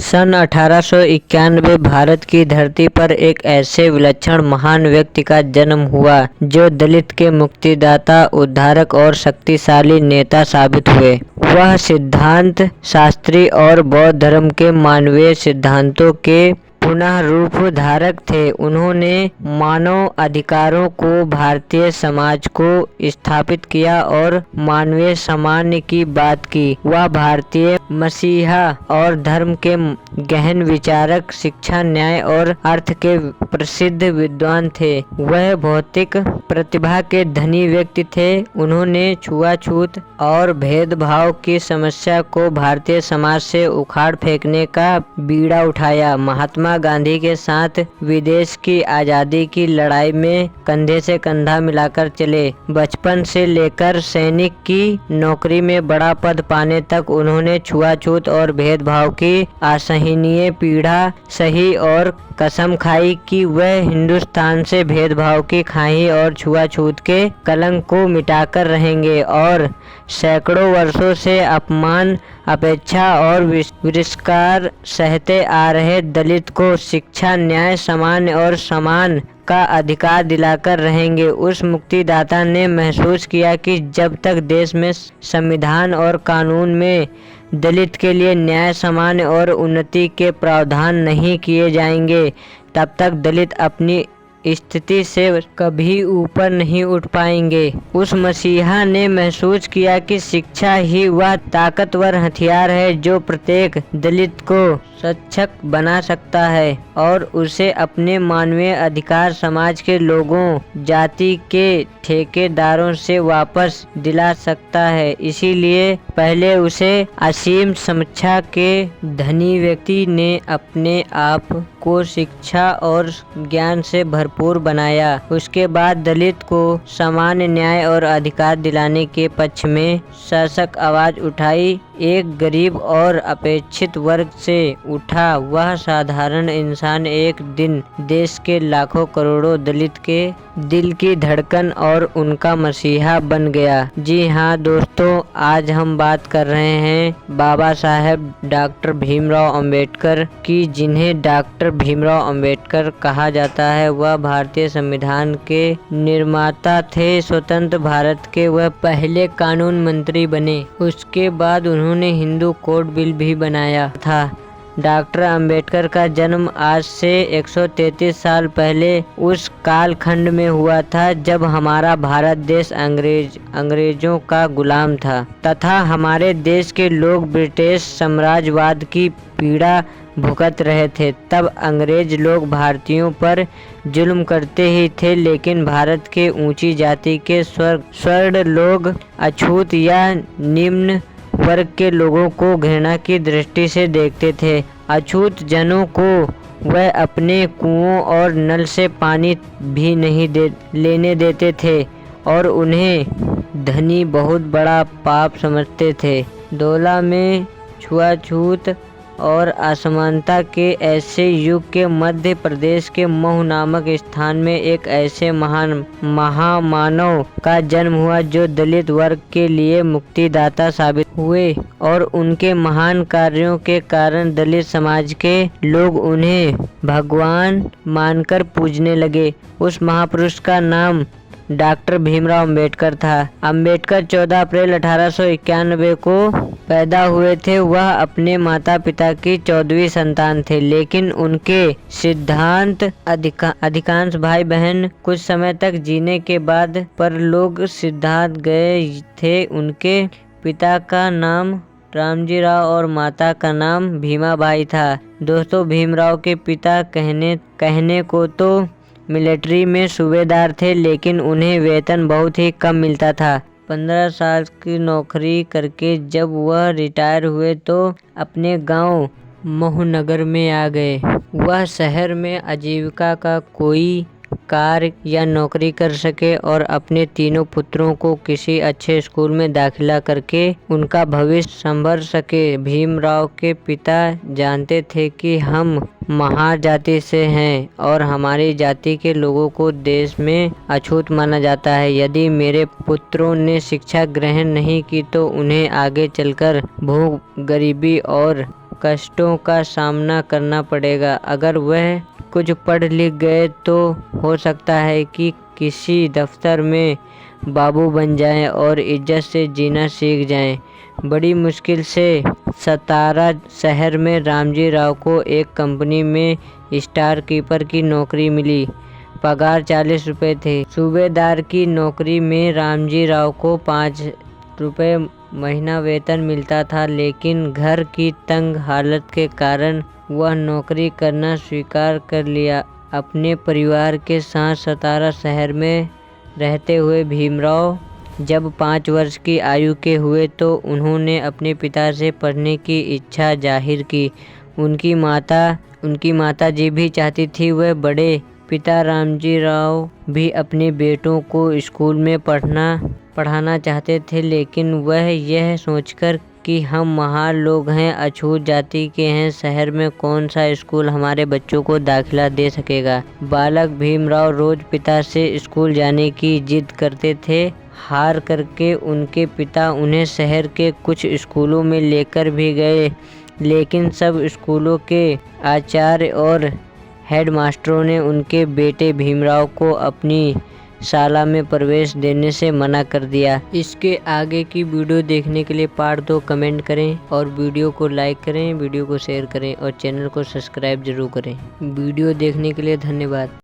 सन 1891 भारत की धरती पर एक ऐसे विलक्षण महान व्यक्ति का जन्म हुआ जो दलित के मुक्तिदाता, उद्धारक और शक्तिशाली नेता साबित हुए। वह सिद्धांत शास्त्री और बौद्ध धर्म के मानवीय सिद्धांतों के पुनः रूप धारक थे। उन्होंने मानव अधिकारों को भारतीय समाज को स्थापित किया और मानवीय सामान्य की बात की। वह भारतीय मसीहा और धर्म के गहन विचारक, शिक्षा, न्याय और अर्थ के प्रसिद्ध विद्वान थे। वह भौतिक प्रतिभा के धनी व्यक्ति थे। उन्होंने छुआछूत और भेदभाव की समस्या को भारतीय समाज से उखाड़ फेंकने का बीड़ा उठाया। महात्मा गांधी के साथ विदेश की आजादी की लड़ाई में कंधे से कंधा मिलाकर चले। बचपन से लेकर सैनिक की नौकरी में बड़ा पद पाने तक उन्होंने छुआछूत और भेदभाव की असहनीय पीड़ा सही और कसम खाई कि वह हिंदुस्तान से भेदभाव की खाई और छुआछूत के कलंक को मिटाकर रहेंगे और सैकड़ों वर्षों से अपमान, अपेक्षा और तिरस्कार सहते आ रहे दलित को शिक्षा, न्याय, सामान्य और समान का अधिकार दिलाकर रहेंगे। उस मुक्तिदाता ने महसूस किया कि जब तक देश में संविधान और कानून में दलित के लिए न्याय, सामान्य और उन्नति के प्रावधान नहीं किए जाएंगे, तब तक दलित अपनी स्थिति से कभी ऊपर नहीं उठ पाएंगे। उस मसीहा ने महसूस किया कि शिक्षा ही वह ताकतवर हथियार है जो प्रत्येक दलित को सशक्त बना सकता है और उसे अपने मानवीय अधिकार समाज के लोगों, जाति के ठेकेदारों से वापस दिला सकता है। इसीलिए पहले उसे असीम समीक्षा के धनी व्यक्ति ने अपने आप को शिक्षा और ज्ञान से भरपूर बनाया। उसके बाद दलित को समान न्याय और अधिकार दिलाने के पक्ष में सशक्त आवाज उठाई। एक गरीब और अपेक्षित वर्ग से उठा वह साधारण इंसान एक दिन देश के लाखों करोड़ों दलित के दिल की धड़कन और उनका मसीहा बन गया। जी हाँ दोस्तों, आज हम बात कर रहे हैं बाबा साहेब डॉक्टर भीमराव अंबेडकर की, जिन्हें डॉक्टर भीमराव अंबेडकर कहा जाता है। वह भारतीय संविधान के निर्माता थे। स्वतंत्र भारत के वह पहले कानून मंत्री बने। उसके बाद उन्होंने हिंदू कोड बिल भी बनाया था। डॉक्टर अंबेडकर का जन्म आज से 133 साल पहले उस कालखंड में हुआ था जब हमारा भारत देश अंग्रेजों का गुलाम था तथा हमारे देश के लोग ब्रिटिश साम्राज्यवाद की पीड़ा भुगत रहे थे। तब अंग्रेज लोग भारतीयों पर जुल्म करते ही थे, लेकिन भारत के ऊंची जाति के स्वर्ण लोग अछूत या निम्न वर्ग के लोगों को घृणा की दृष्टि से देखते थे। अछूत जनों को वह अपने कुओं और नल से पानी भी नहीं लेने देते थे और उन्हें धनी बहुत बड़ा पाप समझते थे। डोला में छुआछूत और असमानता के ऐसे युग के मध्य प्रदेश के महू नामक स्थान में एक ऐसे महान महामानव का जन्म हुआ जो दलित वर्ग के लिए मुक्तिदाता साबित हुए और उनके महान कार्यों के कारण दलित समाज के लोग उन्हें भगवान मानकर पूजने लगे। उस महापुरुष का नाम डॉक्टर भीमराव अंबेडकर था। अंबेडकर 14 अप्रैल 1891 को पैदा हुए थे। वह अपने माता पिता की 14वीं संतान थे, लेकिन उनके सिद्धांत अधिकांश भाई बहन कुछ समय तक जीने के बाद परलोक सिद्धांत गए थे। उनके पिता का नाम रामजी राव और माता का नाम भीमाबाई था। दोस्तों, भीमराव के पिता कहने को तो मिलिट्री में सूबेदार थे, लेकिन उन्हें वेतन बहुत ही कम मिलता था। 15 साल की नौकरी करके जब वह रिटायर हुए तो अपने गांव महू में आ गए। वह शहर में आजीविका का कोई कार्य या नौकरी कर सके और अपने तीनों पुत्रों को किसी अच्छे स्कूल में दाखिला करके उनका भविष्य संवर सके। भीमराव के पिता जानते थे कि हम महाजाति से हैं और हमारी जाति के लोगों को देश में अछूत माना जाता है। यदि मेरे पुत्रों ने शिक्षा ग्रहण नहीं की तो उन्हें आगे चलकर भूख, गरीबी और कष्टों का सामना करना पड़ेगा। अगर वह कुछ पढ़ लिख गए तो हो सकता है कि किसी दफ्तर में बाबू बन जाएं और इज्जत से जीना सीख जाएं। बड़ी मुश्किल से सतारा शहर में रामजी राव को एक कंपनी में स्टार कीपर की नौकरी मिली। पगार 40 रुपये थे। सूबेदार की नौकरी में रामजी राव को 5 रुपये महीना वेतन मिलता था, लेकिन घर की तंग हालत के कारण वह नौकरी करना स्वीकार कर लिया। अपने परिवार के साथ सतारा शहर में रहते हुए भीमराव जब 5 वर्ष की आयु के हुए तो उन्होंने अपने पिता से पढ़ने की इच्छा जाहिर की। उनकी माता जी भी चाहती थी वह बड़े। पिता रामजी राव भी अपने बेटों को स्कूल में पढ़ाना चाहते थे, लेकिन वह यह सोचकर कि हम महान लोग हैं, अछूत जाति के हैं, शहर में कौन सा स्कूल हमारे बच्चों को दाखिला दे सकेगा। बालक भीमराव रोज पिता से स्कूल जाने की जिद करते थे। हार करके उनके पिता उन्हें शहर के कुछ स्कूलों में लेकर भी गए, लेकिन सब स्कूलों के आचार्य और हेडमास्टरों ने उनके बेटे भीमराव को अपनी शाला में प्रवेश देने से मना कर दिया। इसके आगे की वीडियो देखने के लिए पार्ट 2 कमेंट करें और वीडियो को लाइक करें, वीडियो को शेयर करें और चैनल को सब्सक्राइब जरूर करें। वीडियो देखने के लिए धन्यवाद।